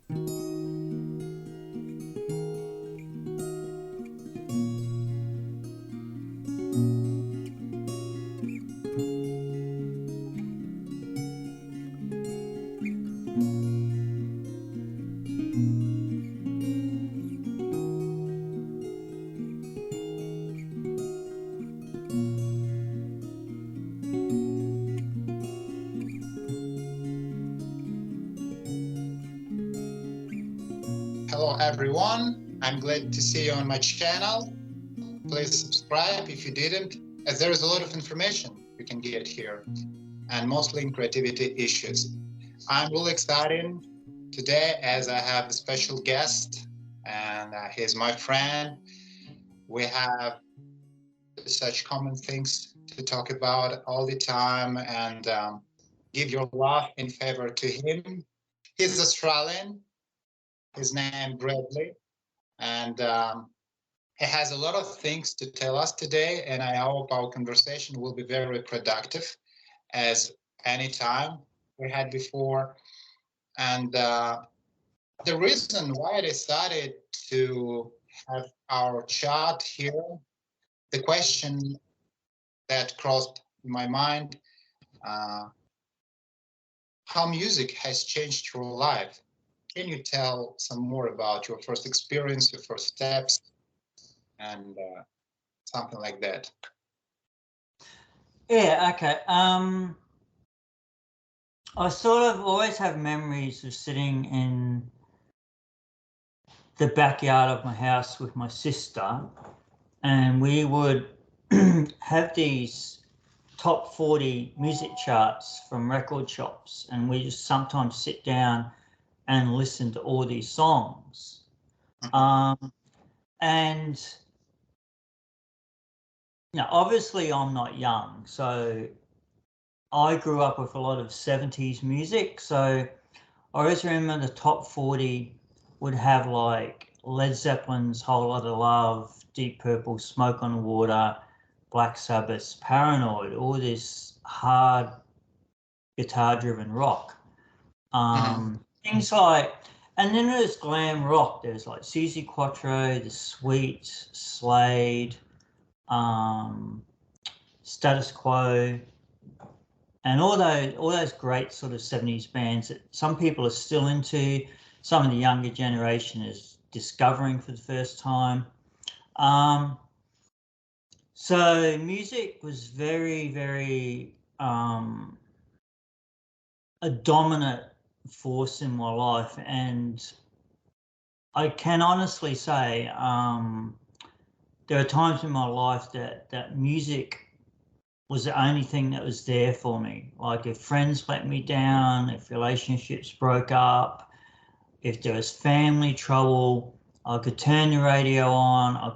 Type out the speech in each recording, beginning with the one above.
Hello everyone, I'm glad to see you on my channel. Please subscribe if you didn't, as there is a lot of information you can get here, and mostly in creativity issues. I'm really excited today as I have a special guest, and he's my friend. We have such common things to talk about all the time, and give your love in favor to him. He's Australian, his name Bradley, and he has a lot of things to tell us today, and I hope our conversation will be very productive as any time we had before. And the reason why I decided to have our chat here, the question that crossed my mind, uh, how music has changed your life. Can you tell some more about your first experience, your first steps, and something like that? Yeah, okay. I sort of always have memories of sitting in the backyard of my house with my sister, and we would have these top 40 music charts from record shops, and we just sometimes sit down and listen to all these songs. And obviously I'm not young, so I grew up with a lot of 70s music. So I always remember the top 40 would have like Led Zeppelin's Whole Lotta Love, Deep Purple, Smoke on the Water, Black Sabbath's Paranoid, all this hard guitar-driven rock. Things like, and then there's glam rock. There's like Suzi Quatro, The Sweets, Slade, Status Quo, and all those great sort of 70s bands that some people are still into, some of the younger generation is discovering for the first time. So music was very, very a dominant force in my life, and I can honestly say there are times in my life that music was the only thing that was there for me. Like if friends let me down, if relationships broke up, if there was family trouble, I could turn the radio on.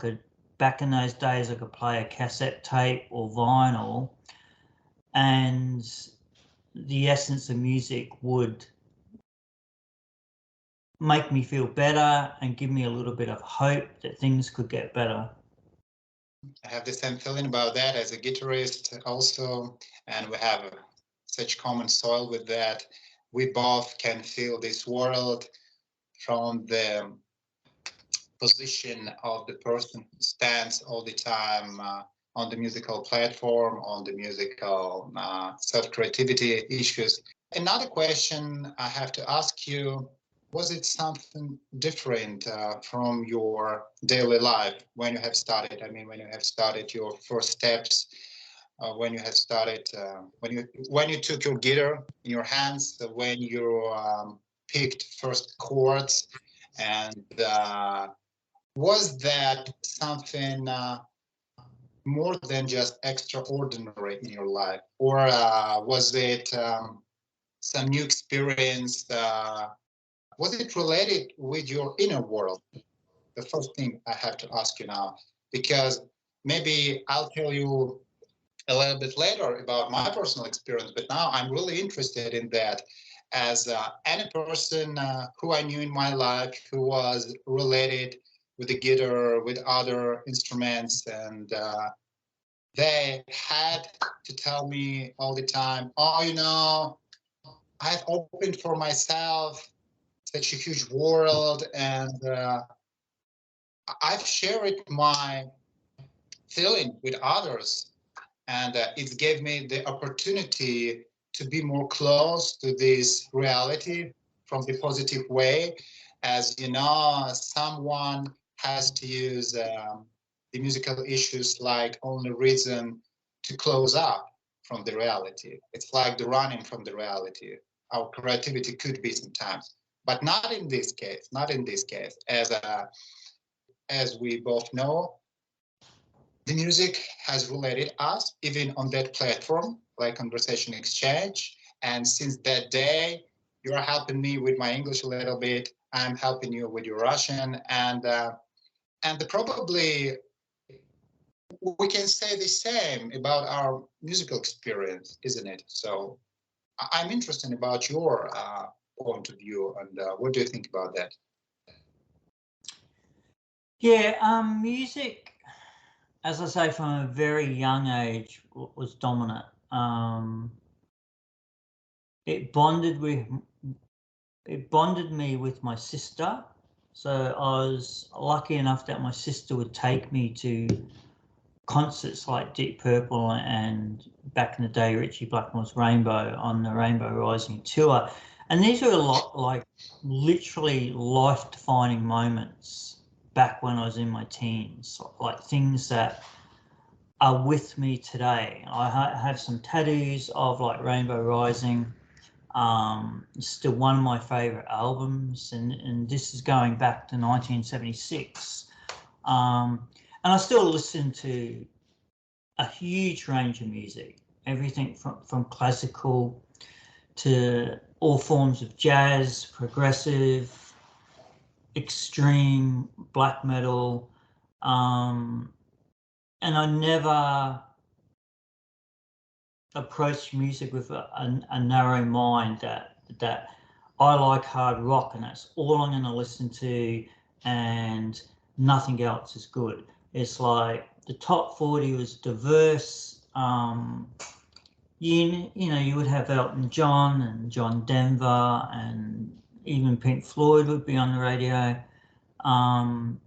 Back in those days, I could play a cassette tape or vinyl, and the essence of music would make me feel better and give me a little bit of hope that things could get better. I have the same feeling about that as a guitarist also, and we have such common soil with that. We both can feel this world from the position of the person who stands all the time on the musical platform, on the musical self-creativity issues. Another question I have to ask you, was it something different from your daily life when you have started? I mean, when you have started your first steps, when you have started, when you took your guitar in your hands, when you picked first chords, and was that something more than just extraordinary in your life, or was it some new experience? Was it related with your inner world? The first thing I have to ask you now, because maybe I'll tell you a little bit later about my personal experience, but now I'm really interested in that. As any person who I knew in my life who was related with the guitar, with other instruments, and they had to tell me all the time, oh, I've opened for myself such a huge world, and I've shared my feeling with others, and it gave me the opportunity to be more close to this reality from the positive way. As you know, someone has to use the musical issues like only reason to close up from the reality. It's like the running from the reality. Our creativity could be sometimes, but not in this case. Not in this case. As we both know, the music has related us even on that platform, like Conversation Exchange. And since that day, you're helping me with my English a little bit. I'm helping you with your Russian, and probably we can say the same about our musical experience, isn't it? So I'm interested about your point of view, and what do you think about that? Yeah, music, as I say, from a very young age was dominant. It bonded me with my sister. So I was lucky enough that my sister would take me to concerts like Deep Purple and back in the day Richie Blackmore's Rainbow on the Rainbow Rising tour. And these were a lot like literally life-defining moments back when I was in my teens, like things that are with me today. I have some tattoos of like Rainbow Rising. It's still one of my favorite albums, and this is going back to 1976. And I still listen to a huge range of music, everything from classical to all forms of jazz, progressive, extreme, black metal. And I never approach music with a narrow mind that I like hard rock and that's all I'm going to listen to and nothing else is good. It's like the top 40 was diverse. You would have Elton John and John Denver and even Pink Floyd would be on the radio. And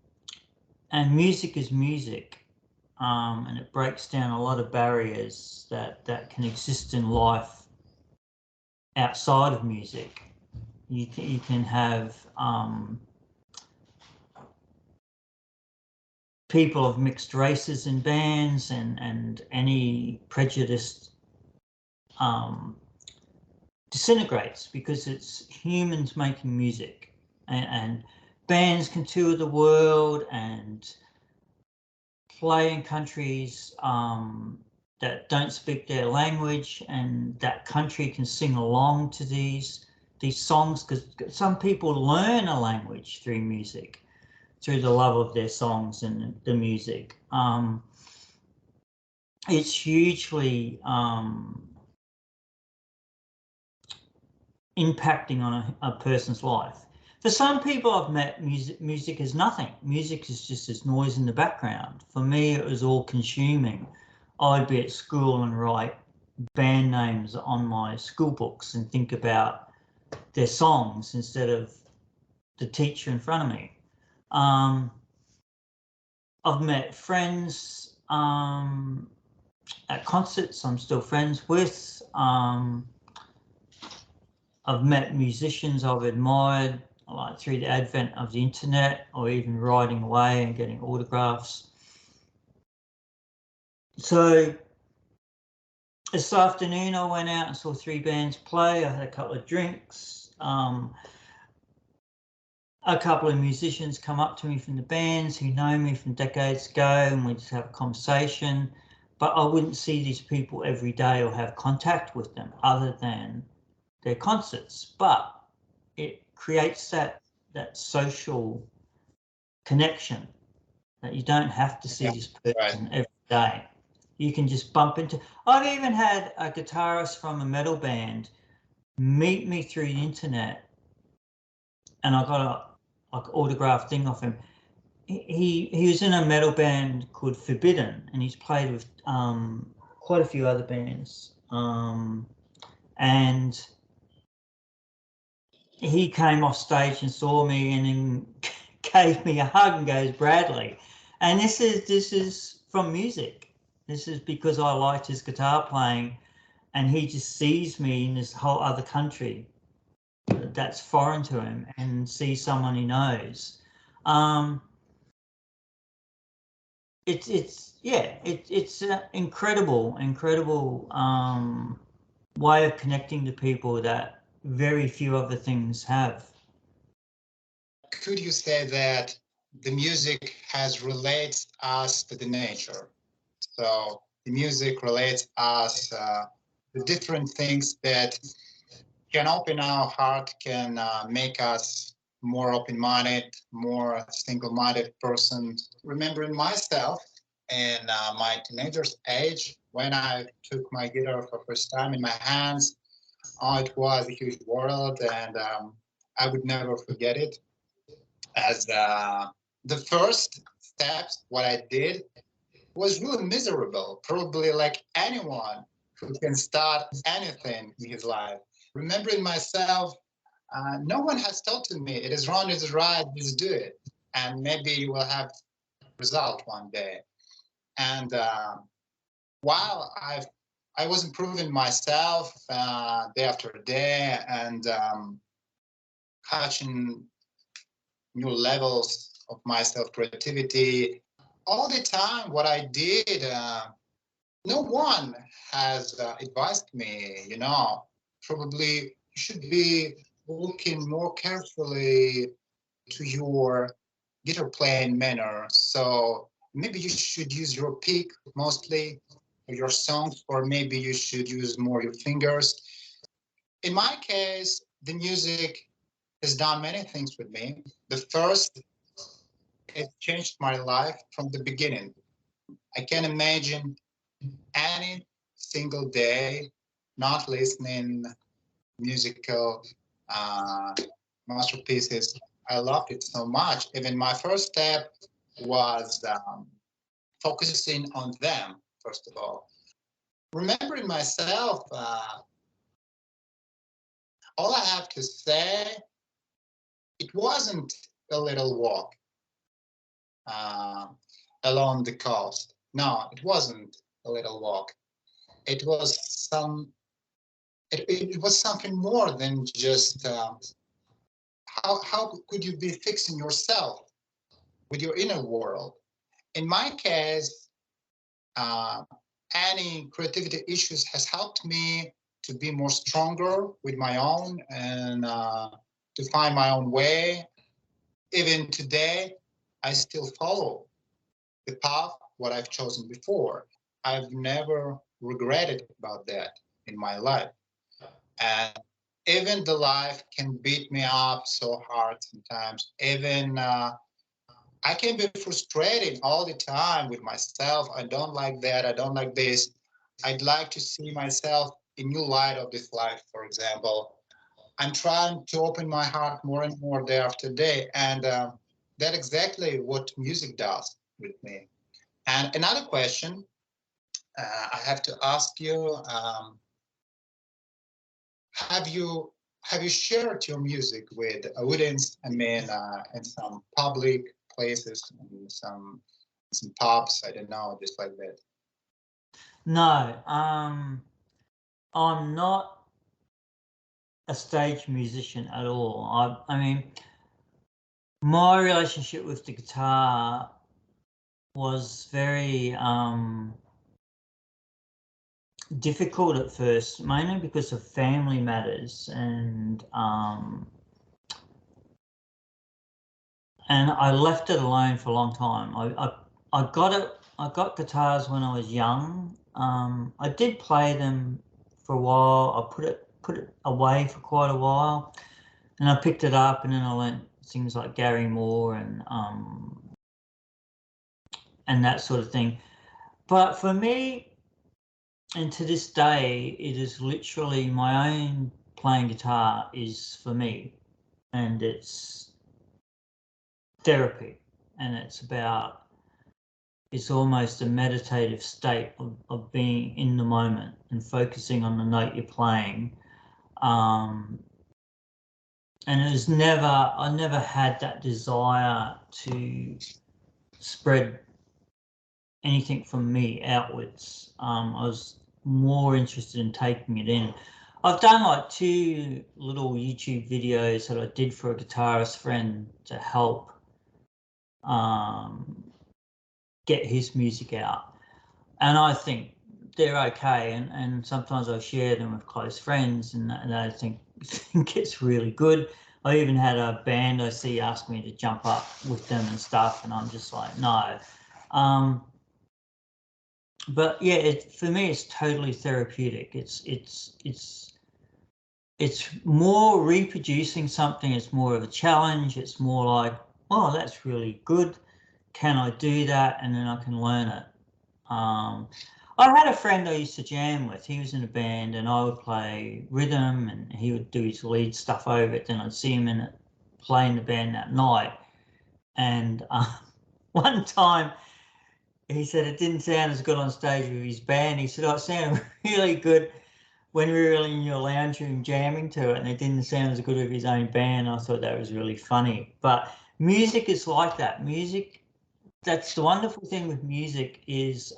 music is music. And it breaks down a lot of barriers that can exist in life outside of music. You can have people of mixed races in bands, and any prejudice disintegrates because it's humans making music, and bands can tour the world and play in countries that don't speak their language, and that country can sing along to these songs, because some people learn a language through music, through the love of their songs and the music. It's hugely impacting on a person's life. For some people I've met, music is nothing. Music is just this noise in the background. For me, it was all consuming. I'd be at school and write band names on my school books and think about their songs instead of the teacher in front of me. I've met friends at concerts I'm still friends with. I've met musicians I've admired, like through the advent of the internet, or even writing away and getting autographs. So this afternoon I went out and saw 3 bands play. I had a couple of drinks. A couple of musicians come up to me from the bands who know me from decades ago, and we just have a conversation. But I wouldn't see these people every day or have contact with them other than their concerts. But it creates that social connection that you don't have to see this person every day. You can just bump into. I've even had a guitarist from a metal band meet me through the internet, and I got a autograph thing off him. He was in a metal band called Forbidden, and he's played with quite a few other bands. And he came off stage and saw me and then gave me a hug and goes, Bradley. And this is from music. This is because I liked his guitar playing, and he just sees me in this whole other country that's foreign to him and sees someone he knows. It's an incredible way of connecting to people that very few other things have. Could you say that the music has relates us to the nature? So the music relates us the different things that can open our heart, can make us more open-minded, more single-minded person. Remembering myself in my teenager's age, when I took my guitar for the first time in my hands, it was a huge world, and I would never forget it. As the first steps, what I did was really miserable, probably like anyone who can start anything in his life. Remembering myself, no one has told to me it is wrong, it is right, just do it, and maybe you will have result one day. And while I was improving myself day after day and catching new levels of my self creativity, all the time what I did. No one has advised me, probably you should be looking more carefully to your guitar playing manner. So maybe you should use your pick mostly for your songs, or maybe you should use more your fingers. In my case, the music has done many things with me. The first, it changed my life from the beginning. I can imagine any single day not listening musical uh, masterpieces. I loved it so much. Even my first step was focusing on them, first of all. Remembering myself, all I have to say, it wasn't a little walk uh, along the coast. No, it wasn't a little walk. It was it was something more than just how could you be fixing yourself with your inner world. In my case, uh, any creativity issues has helped me to be more stronger with my own and to find my own way. Even today, I still follow the path what I've chosen before. I've never regretted about that in my life. And even the life can beat me up so hard sometimes. Even I can be frustrated all the time with myself. I don't like that. I don't like this. I'd like to see myself in new light of this life, for example. I'm trying to open my heart more and more day after day. And that's exactly what music does with me. And another question I have to ask you, have you have you shared your music with audience? I mean, in some public places, in some pubs. I don't know, just like that. No, I'm not a stage musician at all. I mean, my relationship with the guitar was very difficult at first, mainly because of family matters, and I left it alone for a long time. I got it. I got guitars when I was young. I did play them for a while. I put it away for quite a while, and I picked it up, and then I learnt things like Gary Moore and that sort of thing. But for me, and to this day, it is literally my own playing guitar is for me, and it's therapy, and it's almost a meditative state of being in the moment and focusing on the note you're playing. and I never had that desire to spread anything from me outwards. I was more interested in taking it in. I've done like 2 little YouTube videos that I did for a guitarist friend to help um, get his music out, and I think they're okay. And sometimes I share them with close friends, and I think it's really good. I even had a band I see ask me to jump up with them and stuff, and I'm just like, no. But yeah, for me, it's totally therapeutic. It's more reproducing something. It's more of a challenge. It's more like, oh, that's really good. Can I do that? And then I can learn it. Um, I had a friend I used to jam with. He was in a band, and I would play rhythm, and he would do his lead stuff over it. Then I'd see him in it, playing the band that night. And one time he said it didn't sound as good on stage with his band. He said, oh, it sounded really good when we were in your lounge room jamming to it, and it didn't sound as good with his own band. I thought that was really funny. But music is like that. Music, that's the wonderful thing with music is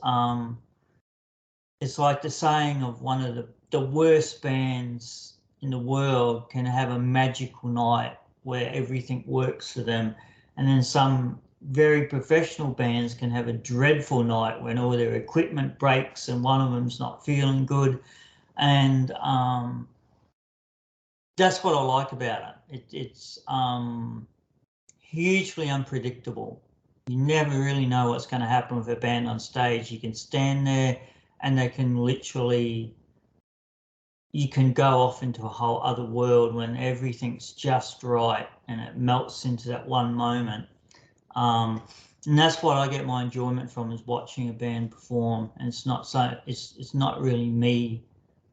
it's like the saying of one of the worst bands in the world can have a magical night where everything works for them, and then some very professional bands can have a dreadful night when all their equipment breaks and one of them's not feeling good. And that's what I like about it. It's hugely unpredictable. You never really know what's going to happen with a band on stage. You can stand there and they can literally, you can go off into a whole other world when everything's just right and it melts into that one moment. Um, and that's what I get my enjoyment from, is watching a band perform. And it's not really me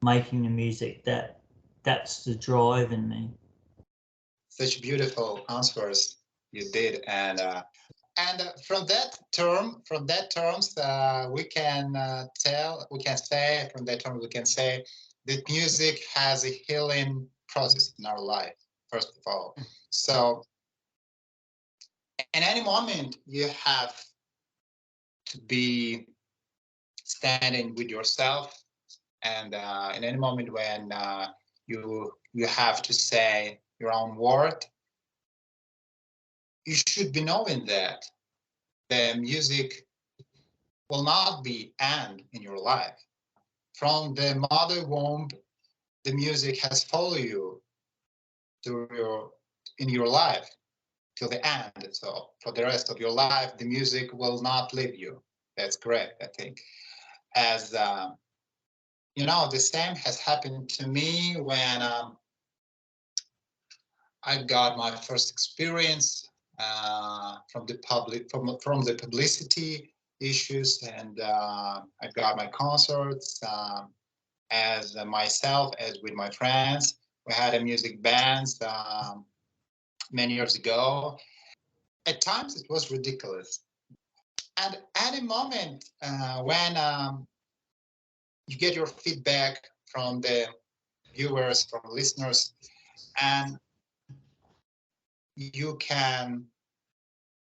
making the music. That's the drive in me. Such beautiful answers you did, and from that terms, we can say from that term we can say that music has a healing process in our life. First of all, so in any moment you have to be standing with yourself, and in any moment when you have to say your own word, you should be knowing that the music will not be end in your life. From the mother womb, the music has followed you through in your life till the end. So for the rest of your life, the music will not leave you. That's correct, I think. As the same has happened to me when I got my first experience from the publicity issues, and I got my concerts as myself, as with my friends. We had a music band many years ago. At times it was ridiculous. And at a moment when you get your feedback from the viewers, from listeners, and you can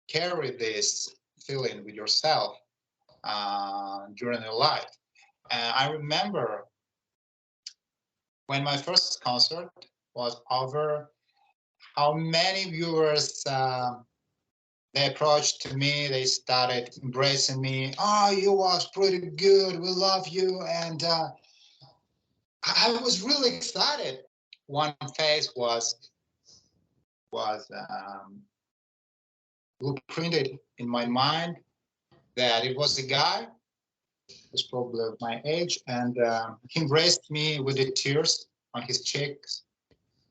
carry this feeling with yourself during your life. I remember when my first concert was over, how many viewers they approached to me, they started embracing me. Oh, you was pretty good, we love you. And I was really excited. One face was blueprinted in my mind, that it was a guy who's probably of my age, and he embraced me with the tears on his cheeks.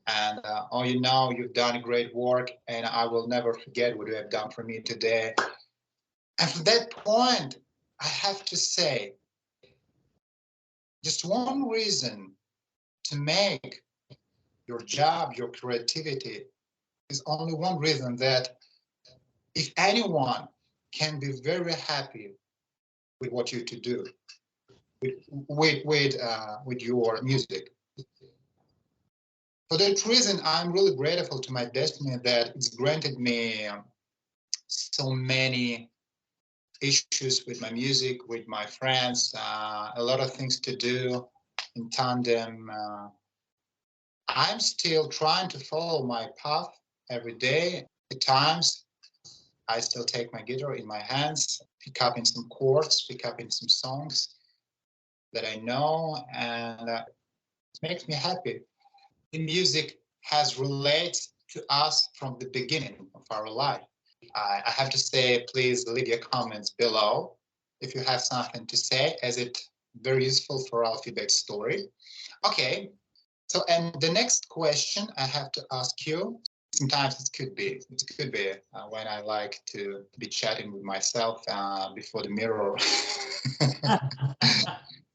And oh, you've done great work, and I will never forget what you have done for me today. And from that point, I have to say, just one reason to make your job, your creativity, is only one reason, that if anyone can be very happy with what you to do, with your music, For that reason, I'm really grateful to my destiny that it's granted me so many issues with my music, with my friends, a lot of things to do in tandem. I'm still trying to follow my path every day. At times, I still take my guitar in my hands, pick up in some chords, pick up in some songs that I know, and it makes me happy. The music has related to us from the beginning of our life. I have to say, please leave your comments below if you have something to say, as it's very useful for our feedback story. Okay, so and the next question I have to ask you. Sometimes it could be when I like to be chatting with myself before the mirror.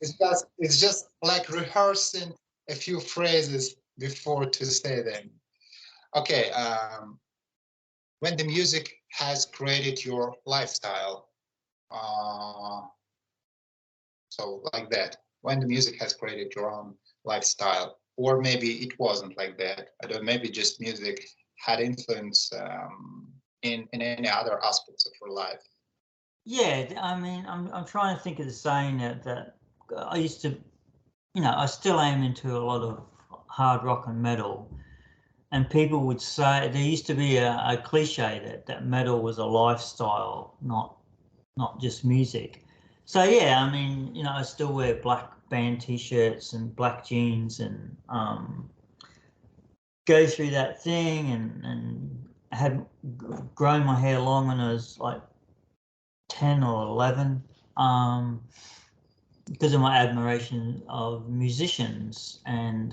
it's just like rehearsing a few phrases before to say them. Okay, when the music has created your lifestyle, uh, so like that. When the music has created your own lifestyle, or maybe it wasn't like that. I don't. Maybe just music had influence in any other aspects of your life. Yeah, I mean, I'm trying to think of the saying that I used to, I still am into a lot of hard rock and metal, and people would say there used to be a cliche that metal was a lifestyle, not just music. So yeah, I mean, I still wear black band t-shirts and black jeans and go through that thing and had grown my hair long when I was like 10 or 11 because of my admiration of musicians and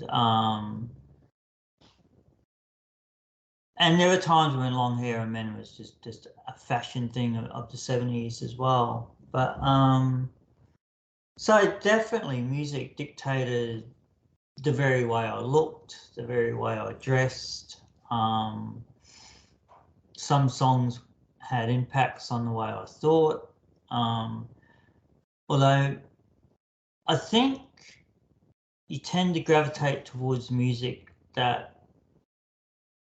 there were times when long hair and men was just a fashion thing of the 70s as well. But so definitely music dictated the very way I looked, the very way I dressed. Some songs had impacts on the way I thought. Although I think you tend to gravitate towards music that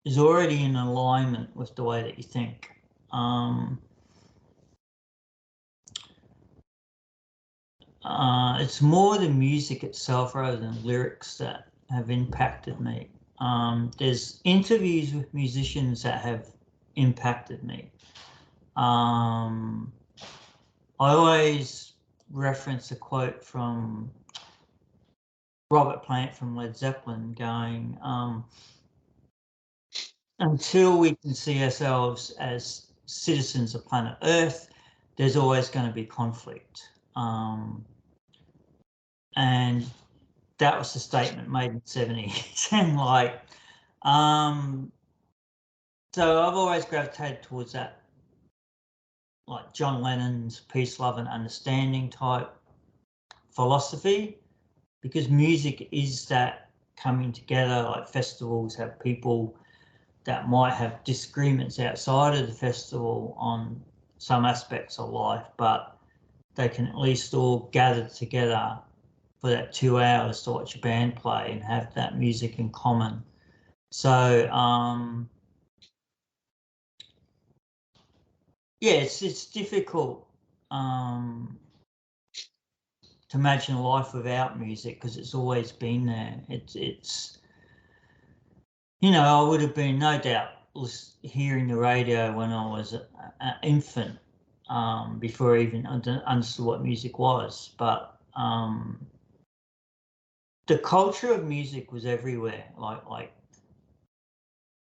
is already in alignment with the way that you think. It's more the music itself rather than lyrics that have impacted me. There's interviews with musicians that have impacted me. I always reference a quote from Robert Plant from Led Zeppelin going, until we can see ourselves as citizens of planet Earth, there's always going to be conflict. And that was the statement made in the 70s. And like, so I've always gravitated towards that, like John Lennon's peace, love, and understanding type philosophy, because music is that coming together. Like festivals have people that might have disagreements outside of the festival on some aspects of life, but they can at least all gather together for that 2 hours to watch a band play and have that music in common. So yeah, it's difficult to imagine a life without music because it's always been there. It's I would have been no doubt hearing the radio when I was an infant before I even understood what music was. But the culture of music was everywhere. Like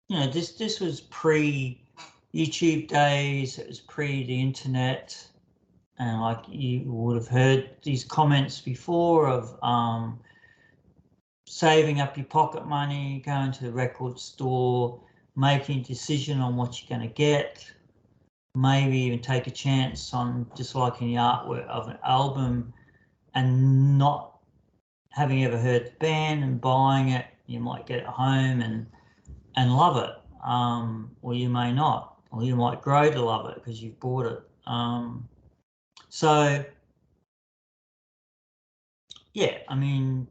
this was pre YouTube days. It was pre the internet. And like you would have heard these comments before of saving up your pocket money, going to the record store, making a decision on what you're going to get, maybe even take a chance on just liking the artwork of an album and not having ever heard the band and buying it. You might get it home and love it, or you may not, or you might grow to love it because you've bought it. So yeah, I mean,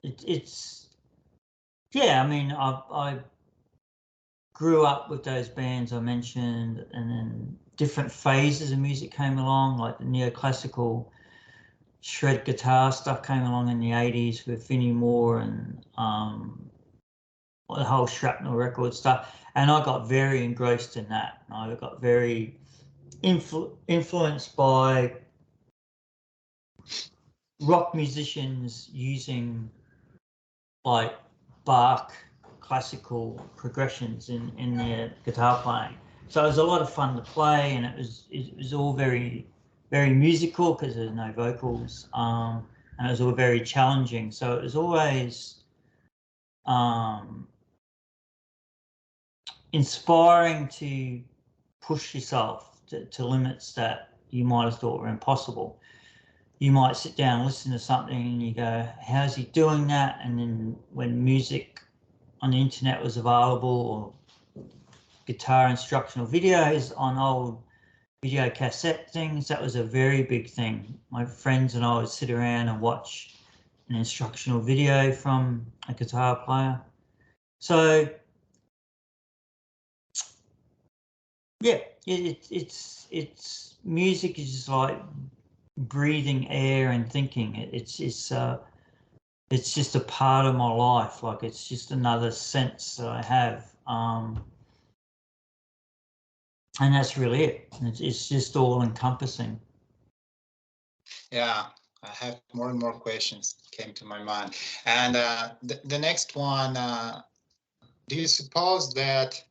it's yeah, I mean, I grew up with those bands I mentioned, and then different phases of music came along, like the neoclassical shred guitar stuff came along in the 80s with Vinnie Moore and the whole Shrapnel record stuff. And I got very engrossed in that. I got very influenced by rock musicians using like Bach classical progressions in their guitar playing. So it was a lot of fun to play, and it was all very musical because there's no vocals, and it was all very challenging. So it was always inspiring to push yourself to limits that you might have thought were impossible. You might sit down and listen to something and you go, how's he doing that? And then when music on the internet was available, or guitar instructional videos on old video cassette things, that was a very big thing. My friends and I would sit around and watch an instructional video from a guitar player. So yeah, it's music is just like breathing air and thinking. It's just a part of my life. Like it's just another sense that I have, and that's really it. It's just all encompassing. Yeah, I have more and more questions came to my mind. And the next one, do you suppose that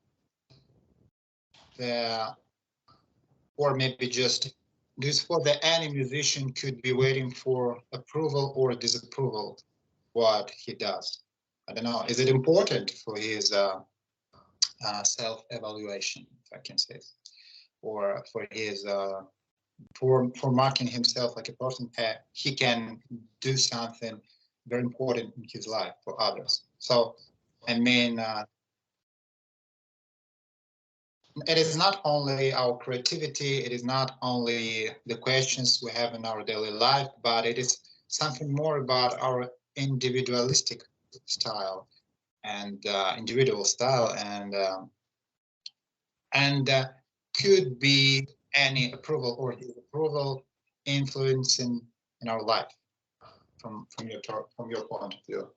or maybe just, do you suppose that any musician could be waiting for approval or disapproval what he does? I don't know. Is it important for his self-evaluation, if I can say, or for his for marking himself like a person that he can do something very important in his life for others? So, I mean, it is not only our creativity, it is not only the questions we have in our daily life, but it is something more about our individualistic style and individual style, and could be any approval or disapproval influence in our life from your point of view.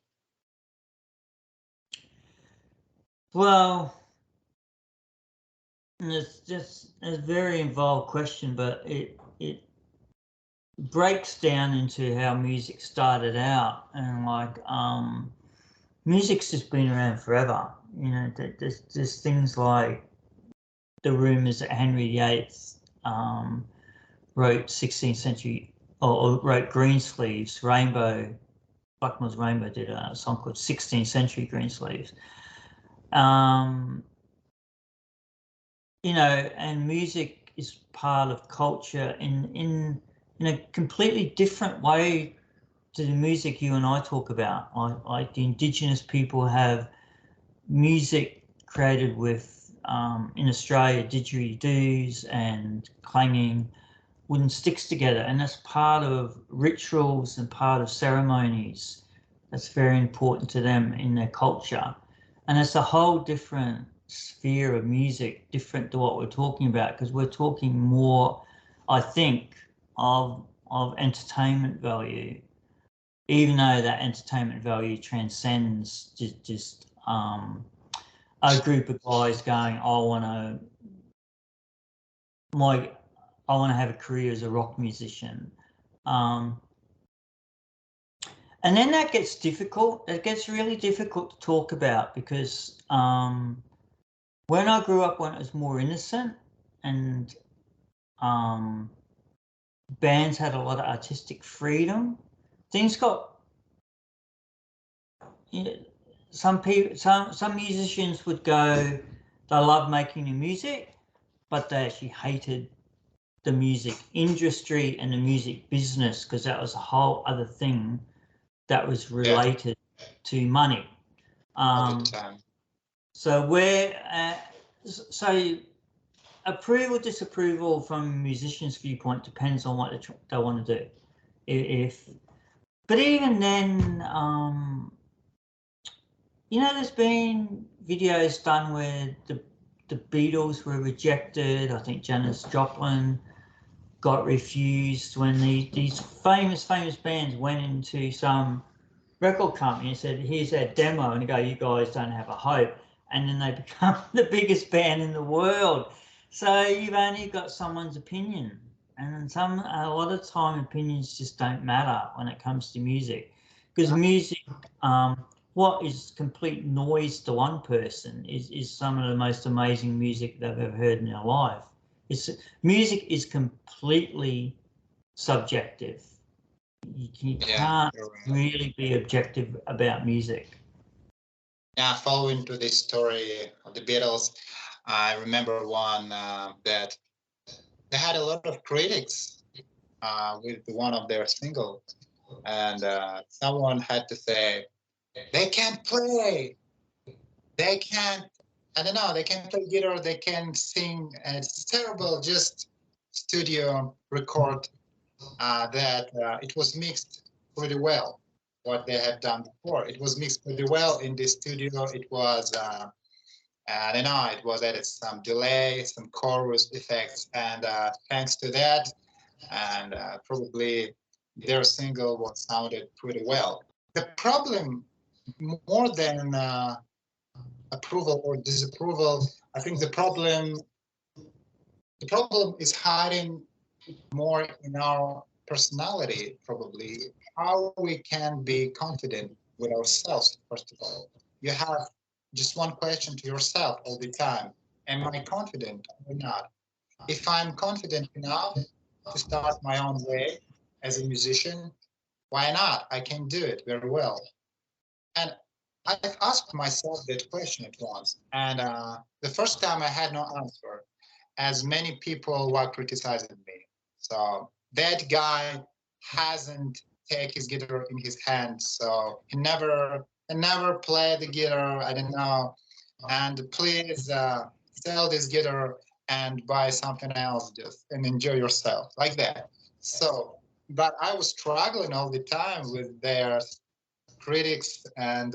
Well, it's just a very involved question, but it breaks down into how music started out, and like music's just been around forever. You know, there's things like the rumors that Henry VIII wrote 16th century or wrote Greensleeves, Rainbow, Blackmore's Rainbow did a song called 16th Century Greensleeves. You know, and music is part of culture in a completely different way to the music you and I talk about. Like the indigenous people have music created with, in Australia, didgeridoos and clanging wooden sticks together, and that's part of rituals and part of ceremonies. That's very important to them in their culture, and it's a whole different sphere of music, different to what we're talking about, because we're talking more, I think, of entertainment value, even though that entertainment value transcends just a group of guys going, I want to have a career as a rock musician. And then that gets difficult. It gets really difficult to talk about because when I grew up, when it was more innocent and bands had a lot of artistic freedom, things got, you know, some musicians would go, they love making the music, but they actually hated the music industry and the music business because that was a whole other thing that was related to money. All the time. So so approval, disapproval from a musician's viewpoint depends on what they want to do. But even then, you know, there's been videos done where the Beatles were rejected. I think Janis Joplin got refused when these famous bands went into some record company and said, "Here's our demo," and they go, "You guys don't have a hope," and then they become the biggest band in the world. So you've only got someone's opinion, and a lot of time opinions just don't matter when it comes to music, because music, what is complete noise to one person is some of the most amazing music they've ever heard in their life. Music is completely subjective. You can't really be objective about music. Yeah, following to this story of the Beatles, I remember one that they had a lot of critics with one of their singles, and someone had to say, they can't play, they can't, I don't know, they can play guitar, they can sing, and it's terrible, just studio record that it was mixed pretty well. What they had done before, it was mixed pretty well in the studio. It was, I don't know, it was added some delay, some chorus effects, and thanks to that, and probably their single was sounded pretty well. The problem, more than approval or disapproval, I think the problem is hiding more in our personality, probably, how we can be confident with ourselves, first of all. You have just one question to yourself all the time. Am I confident or not? If I'm confident enough to start my own way as a musician, why not? I can do it very well. And I've asked myself that question at once. And the first time I had no answer, as many people were criticizing me. So that guy hasn't take his guitar in his hand, so he never played the guitar. I don't know. And please sell this guitar and buy something else, just and enjoy yourself like that. So, but I was struggling all the time with their critics and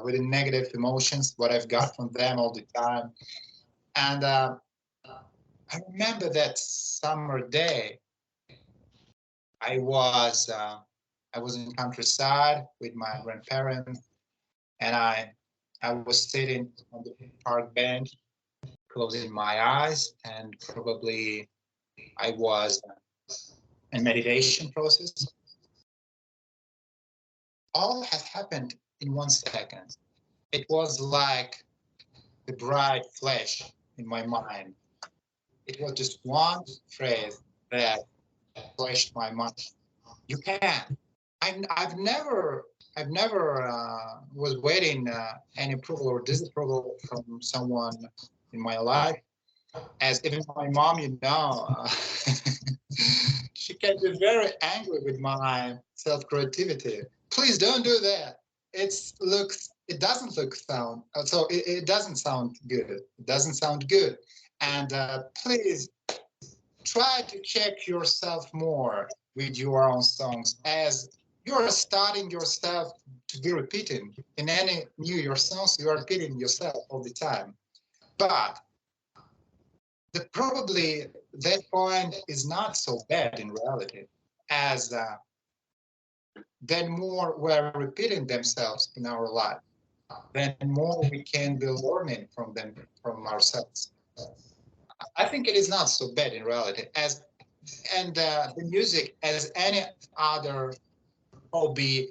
with the negative emotions, what I've got from them all the time. And I remember that summer day. I was uh, I was in countryside with my grandparents, and I was sitting on the park bench, closing my eyes, and probably I was in meditation process. All had happened in 1 second. It was like the bright flash in my mind. It was just one phrase that flashed my mind. You can. I've never was waiting any approval or disapproval from someone in my life. As even my mom, she can be very angry with my self creativity. Please don't do that. It doesn't look sound. So it doesn't sound good. It doesn't sound good. And please try to check yourself more with your own songs, as you're starting yourself to be repeating in any new your songs. You are repeating yourself all the time, but probably that point is not so bad in reality, as then more we're repeating themselves in our life, then more we can be learning from them, from ourselves. I think it is not so bad in reality, as and the music, as any other hobby,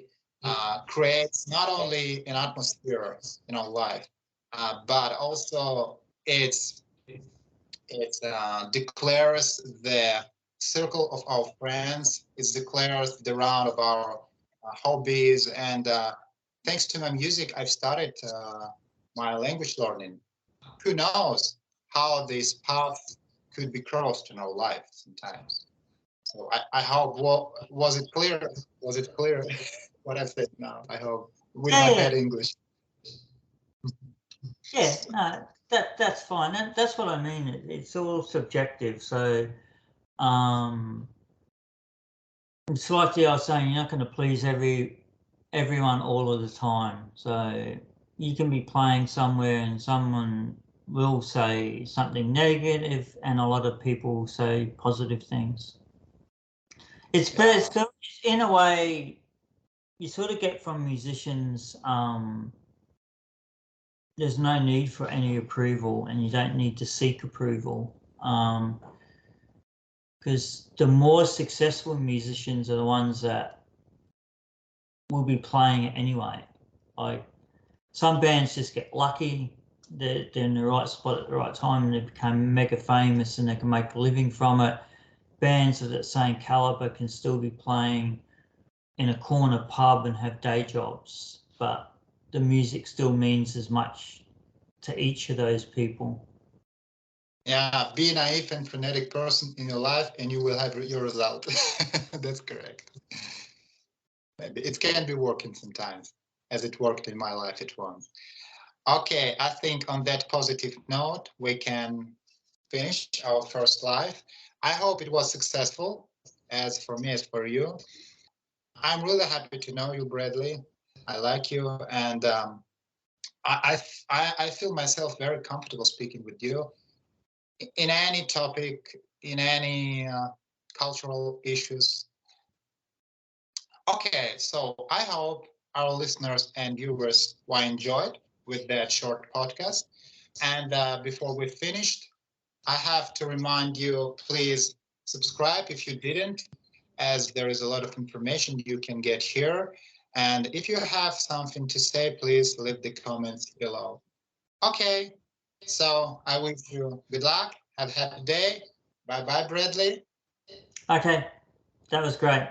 creates not only an atmosphere in our life, but also it's it declares the circle of our friends. It declares the round of our hobbies, and thanks to my music, I've started my language learning. Who knows how this path could be crossed in our life sometimes. So I hope, was it clear? Was it clear what I said now? I hope with my Yeah, bad English. yeah, no, that's fine. That's what I mean. It's all subjective. So, um, it's like I was saying, you're not going to please everyone all of the time. So, you can be playing somewhere and someone will say something negative and a lot of people say positive things. It's in a way you sort of get from musicians, there's no need for any approval and you don't need to seek approval. Because the more successful musicians are the ones that will be playing it anyway. Like some bands just get lucky, they're in the right spot at the right time and they become mega famous and they can make a living from it. Bands of that same caliber can still be playing in a corner pub and have day jobs, but the music still means as much to each of those people. Yeah, be a naive and frenetic person in your life and you will have your result. That's correct. Maybe it can be working sometimes, as it worked in my life at once. Okay, I think on that positive note, we can finish our first live. I hope it was successful, as for me, as for you. I'm really happy to know you, Bradley. I like you, and I feel myself very comfortable speaking with you in any topic, in any cultural issues. Okay, so I hope our listeners and viewers were enjoyed with that short podcast. And before we finished, I have to remind you, please subscribe if you didn't, as there is a lot of information you can get here. And if you have something to say, please leave the comments below. Okay, so I wish you good luck. Have a happy day. Bye-bye, Bradley. Okay, that was great.